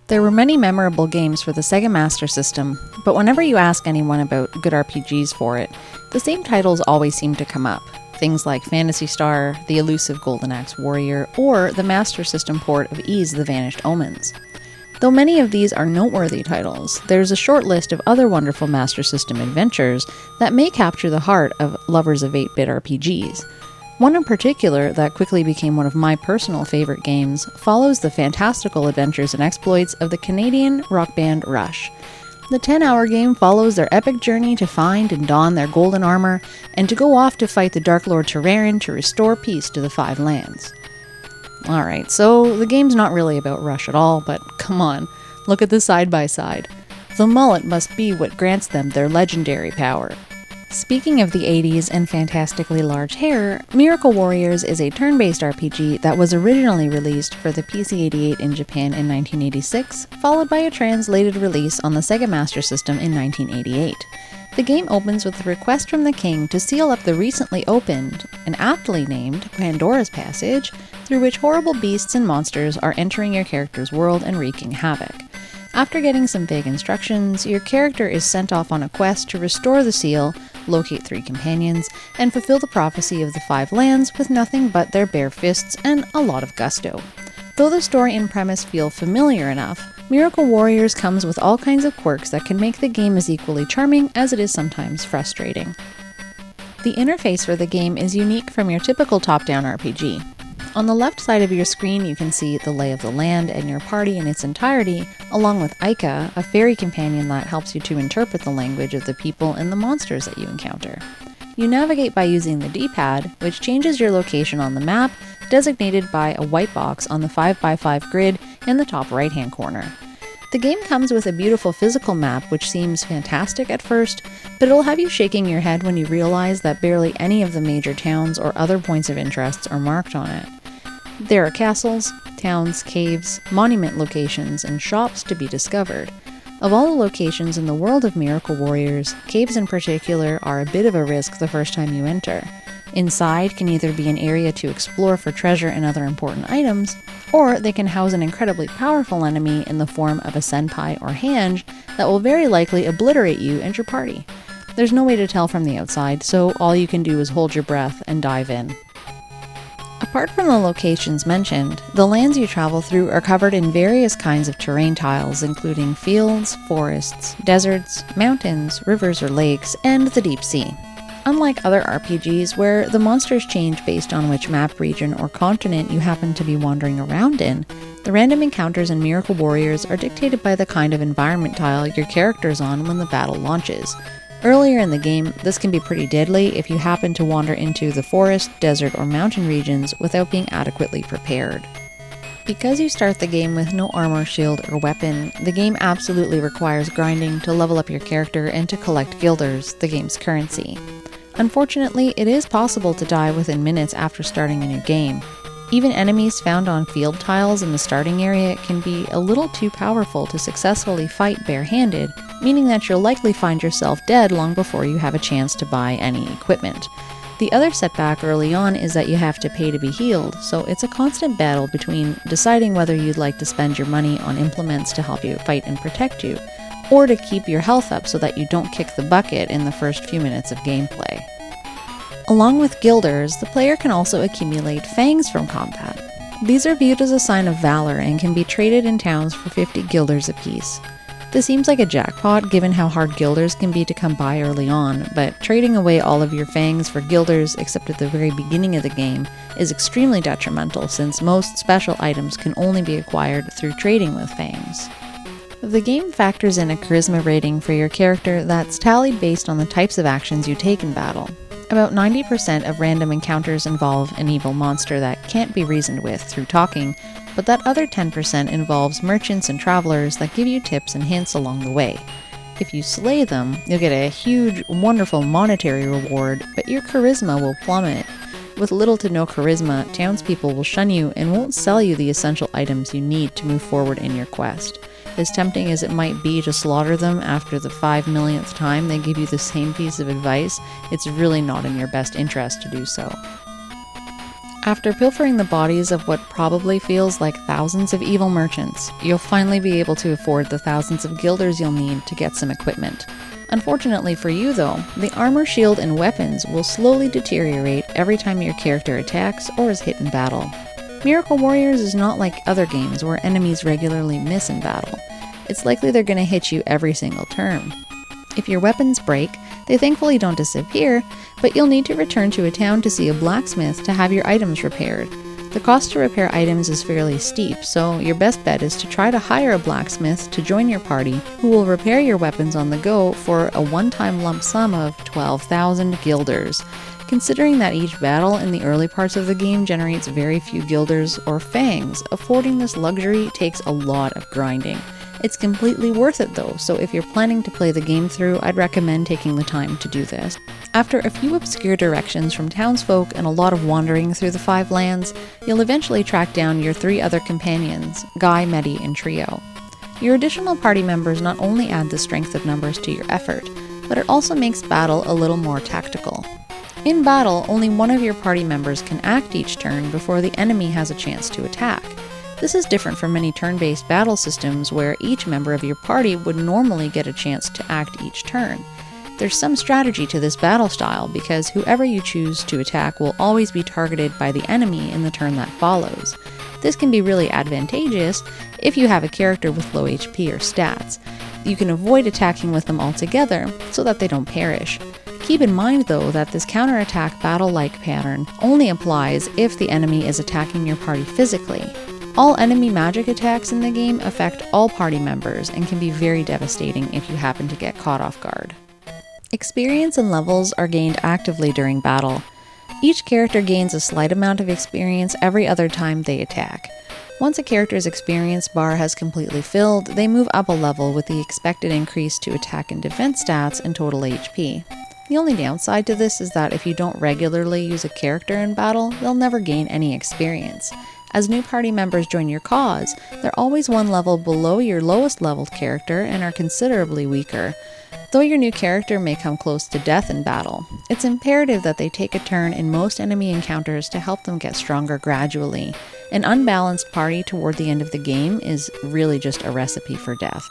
There were many memorable games for the Sega Master System, but whenever you ask anyone about good RPGs for it, the same titles always seem to come up. Things like Phantasy Star, the elusive Golden Axe Warrior, or the Master System port of Ys the Vanished Omens. Though many of these are noteworthy titles, there's a short list of other wonderful Master System adventures that may capture the heart of lovers of 8-bit RPGs. One in particular that quickly became one of my personal favorite games follows the fantastical adventures and exploits of the Canadian rock band Rush. The 10-hour game follows their epic journey to find and don their golden armor, and to go off to fight the Dark Lord Terrarin to restore peace to the Five Lands. Alright, so the game's not really about Rush at all, but come on, look at the side-by-side. The mullet must be what grants them their legendary power. Speaking of the 80s and fantastically large hair, Miracle Warriors is a turn-based RPG that was originally released for the PC-88 in Japan in 1986, followed by a translated release on the Sega Master System in 1988. The game opens with a request from the king to seal up the recently opened, and aptly named, Pandora's Passage, through which horrible beasts and monsters are entering your character's world and wreaking havoc. After getting some vague instructions, your character is sent off on a quest to restore the seal, locate 3 companions, and fulfill the prophecy of the 5 lands with nothing but their bare fists and a lot of gusto. Though the story and premise feel familiar enough, Miracle Warriors comes with all kinds of quirks that can make the game as equally charming as it is sometimes frustrating. The interface for the game is unique from your typical top-down RPG. On the left side of your screen you can see the lay of the land and your party in its entirety, along with Aika, a fairy companion that helps you to interpret the language of the people and the monsters that you encounter. You navigate by using the D-pad, which changes your location on the map, designated by a white box on the 5x5 grid in the top right-hand corner. The game comes with a beautiful physical map which seems fantastic at first, but it'll have you shaking your head when you realize that barely any of the major towns or other points of interest are marked on it. There are castles, towns, caves, monument locations, and shops to be discovered. Of all the locations in the world of Miracle Warriors, caves in particular are a bit of a risk the first time you enter. Inside can either be an area to explore for treasure and other important items, or they can house an incredibly powerful enemy in the form of a senpai or hange that will very likely obliterate you and your party. There's no way to tell from the outside, so all you can do is hold your breath and dive in. Apart from the locations mentioned, the lands you travel through are covered in various kinds of terrain tiles, including fields, forests, deserts, mountains, rivers or lakes, and the deep sea. Unlike other RPGs where the monsters change based on which map region or continent you happen to be wandering around in, the random encounters in Miracle Warriors are dictated by the kind of environment tile your character is on when the battle launches. Earlier in the game, this can be pretty deadly if you happen to wander into the forest, desert, or mountain regions without being adequately prepared. Because you start the game with no armor, shield, or weapon, the game absolutely requires grinding to level up your character and to collect guilders, the game's currency. Unfortunately, it is possible to die within minutes after starting a new game. Even enemies found on field tiles in the starting area can be a little too powerful to successfully fight barehanded, meaning that you'll likely find yourself dead long before you have a chance to buy any equipment. The other setback early on is that you have to pay to be healed, so it's a constant battle between deciding whether you'd like to spend your money on implements to help you fight and protect you, or to keep your health up so that you don't kick the bucket in the first few minutes of gameplay. Along with guilders, the player can also accumulate fangs from combat. These are viewed as a sign of valor and can be traded in towns for 50 guilders apiece. This seems like a jackpot given how hard guilders can be to come by early on, but trading away all of your fangs for guilders except at the very beginning of the game is extremely detrimental since most special items can only be acquired through trading with fangs. The game factors in a charisma rating for your character that's tallied based on the types of actions you take in battle. About 90% of random encounters involve an evil monster that can't be reasoned with through talking, but that other 10% involves merchants and travelers that give you tips and hints along the way. If you slay them, you'll get a huge, wonderful monetary reward, but your charisma will plummet. With little to no charisma, townspeople will shun you and won't sell you the essential items you need to move forward in your quest. As tempting as it might be to slaughter them after the 5 millionth time they give you the same piece of advice, it's really not in your best interest to do so. After pilfering the bodies of what probably feels like thousands of evil merchants, you'll finally be able to afford the thousands of guilders you'll need to get some equipment. Unfortunately for you though, the armor, shield, and weapons will slowly deteriorate every time your character attacks or is hit in battle. Miracle Warriors is not like other games where enemies regularly miss in battle. It's likely they're going to hit you every single turn. If your weapons break, they thankfully don't disappear, but you'll need to return to a town to see a blacksmith to have your items repaired. The cost to repair items is fairly steep, so your best bet is to try to hire a blacksmith to join your party who will repair your weapons on the go for a one-time lump sum of 12,000 guilders. Considering that each battle in the early parts of the game generates very few guilders or fangs, affording this luxury takes a lot of grinding. It's completely worth it though, so if you're planning to play the game through, I'd recommend taking the time to do this. After a few obscure directions from townsfolk and a lot of wandering through the 5 lands, you'll eventually track down your 3 other companions, Guy, Medi, and Treo. Your additional party members not only add the strength of numbers to your effort, but it also makes battle a little more tactical. In battle, only one of your party members can act each turn before the enemy has a chance to attack. This is different from many turn-based battle systems where each member of your party would normally get a chance to act each turn. There's some strategy to this battle style because whoever you choose to attack will always be targeted by the enemy in the turn that follows. This can be really advantageous if you have a character with low HP or stats. You can avoid attacking with them altogether so that they don't perish. Keep in mind though that this counterattack battle-like pattern only applies if the enemy is attacking your party physically. All enemy magic attacks in the game affect all party members and can be very devastating if you happen to get caught off guard. Experience and levels are gained actively during battle. Each character gains a slight amount of experience every other time they attack. Once a character's experience bar has completely filled, they move up a level with the expected increase to attack and defense stats and total HP. The only downside to this is that if you don't regularly use a character in battle, they'll never gain any experience. As new party members join your cause, they're always one level below your lowest leveled character and are considerably weaker. Though your new character may come close to death in battle, it's imperative that they take a turn in most enemy encounters to help them get stronger gradually. An unbalanced party toward the end of the game is really just a recipe for death.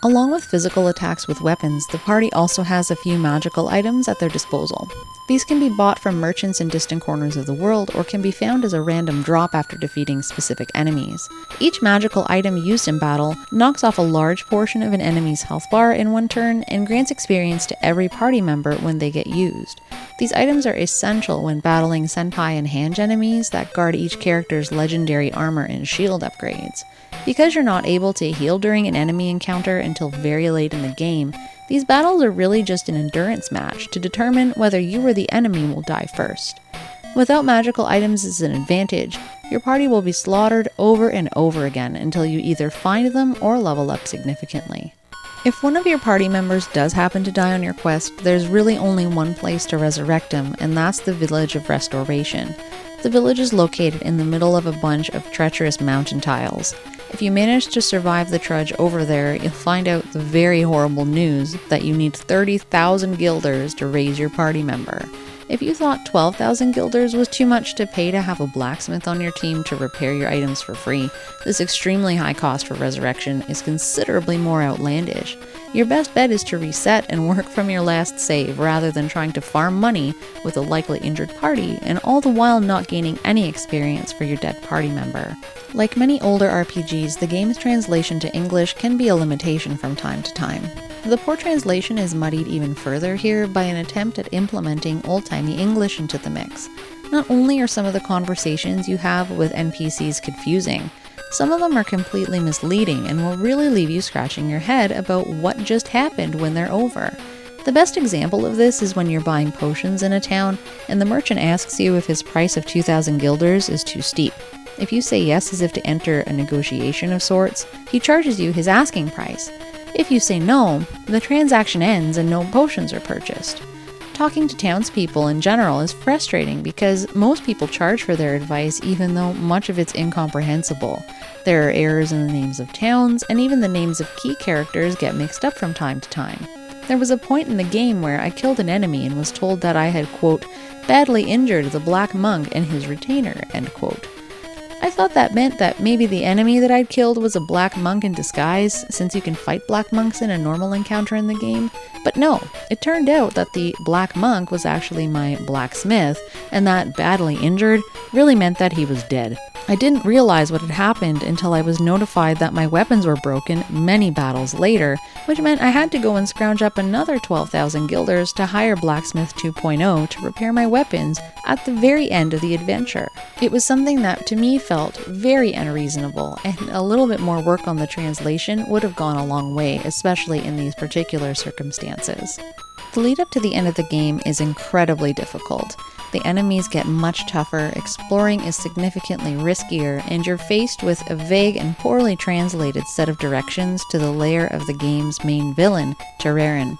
Along with physical attacks with weapons, the party also has a few magical items at their disposal. These can be bought from merchants in distant corners of the world or can be found as a random drop after defeating specific enemies. Each magical item used in battle knocks off a large portion of an enemy's health bar in one turn and grants experience to every party member when they get used. These items are essential when battling senpai and hange enemies that guard each character's legendary armor and shield upgrades. Because you're not able to heal during an enemy encounter until very late in the game, these battles are really just an endurance match to determine whether you or the enemy will die first. Without magical items as an advantage, your party will be slaughtered over and over again until you either find them or level up significantly. If one of your party members does happen to die on your quest, there's really only one place to resurrect him, and that's the Village of Restoration. The village is located in the middle of a bunch of treacherous mountain tiles. If you manage to survive the trudge over there, you'll find out the very horrible news that you need 30,000 guilders to raise your party member. If you thought 12,000 guilders was too much to pay to have a blacksmith on your team to repair your items for free, this extremely high cost for resurrection is considerably more outlandish. Your best bet is to reset and work from your last save rather than trying to farm money with a likely injured party and all the while not gaining any experience for your dead party member. Like many older RPGs, the game's translation to English can be a limitation from time to time. The poor translation is muddied even further here by an attempt at implementing old-timey English into the mix. Not only are some of the conversations you have with NPCs confusing, some of them are completely misleading and will really leave you scratching your head about what just happened when they're over. The best example of this is when you're buying potions in a town and the merchant asks you if his price of 2,000 guilders is too steep. If you say yes as if to enter a negotiation of sorts, he charges you his asking price. If you say no, the transaction ends and no potions are purchased. Talking to townspeople in general is frustrating because most people charge for their advice even though much of it's incomprehensible. There are errors in the names of towns, and even the names of key characters get mixed up from time to time. There was a point in the game where I killed an enemy and was told that I had, quote, badly injured the black monk and his retainer, end quote. I thought that meant that maybe the enemy that I'd killed was a black monk in disguise, since you can fight black monks in a normal encounter in the game. But no, it turned out that the black monk was actually my blacksmith, and that badly injured really meant that he was dead. I didn't realize what had happened until I was notified that my weapons were broken many battles later, which meant I had to go and scrounge up another 12,000 guilders to hire Blacksmith 2.0 to repair my weapons at the very end of the adventure. It was something that to me felt very unreasonable, and a little bit more work on the translation would have gone a long way, especially in these particular circumstances. The lead up to the end of the game is incredibly difficult. The enemies get much tougher, exploring is significantly riskier, and you're faced with a vague and poorly translated set of directions to the lair of the game's main villain, Terrarin.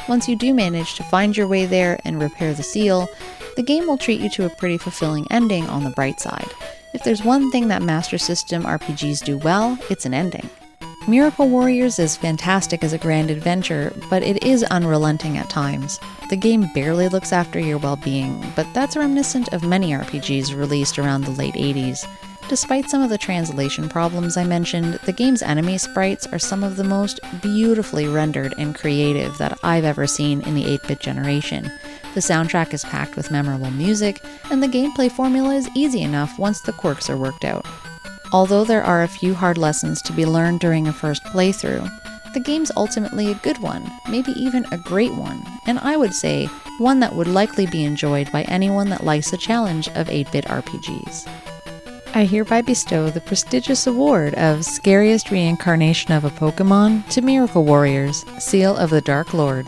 Once you do manage to find your way there and repair the seal, the game will treat you to a pretty fulfilling ending on the bright side. If there's one thing that Master System RPGs do well, it's an ending. Miracle Warriors is fantastic as a grand adventure, but it is unrelenting at times. The game barely looks after your well-being, but that's reminiscent of many RPGs released around the late 80s. Despite some of the translation problems I mentioned, the game's enemy sprites are some of the most beautifully rendered and creative that I've ever seen in the 8-bit generation. The soundtrack is packed with memorable music, and the gameplay formula is easy enough once the quirks are worked out. Although there are a few hard lessons to be learned during a first playthrough, the game's ultimately a good one, maybe even a great one, and I would say one that would likely be enjoyed by anyone that likes the challenge of 8-bit RPGs. I hereby bestow the prestigious award of Scariest Reincarnation of a Pokemon to Miracle Warriors, Seal of the Dark Lord.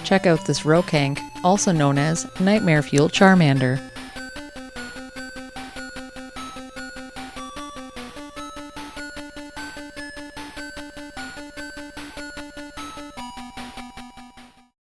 Check out this Rokank, also known as Nightmare Fuel Charmander.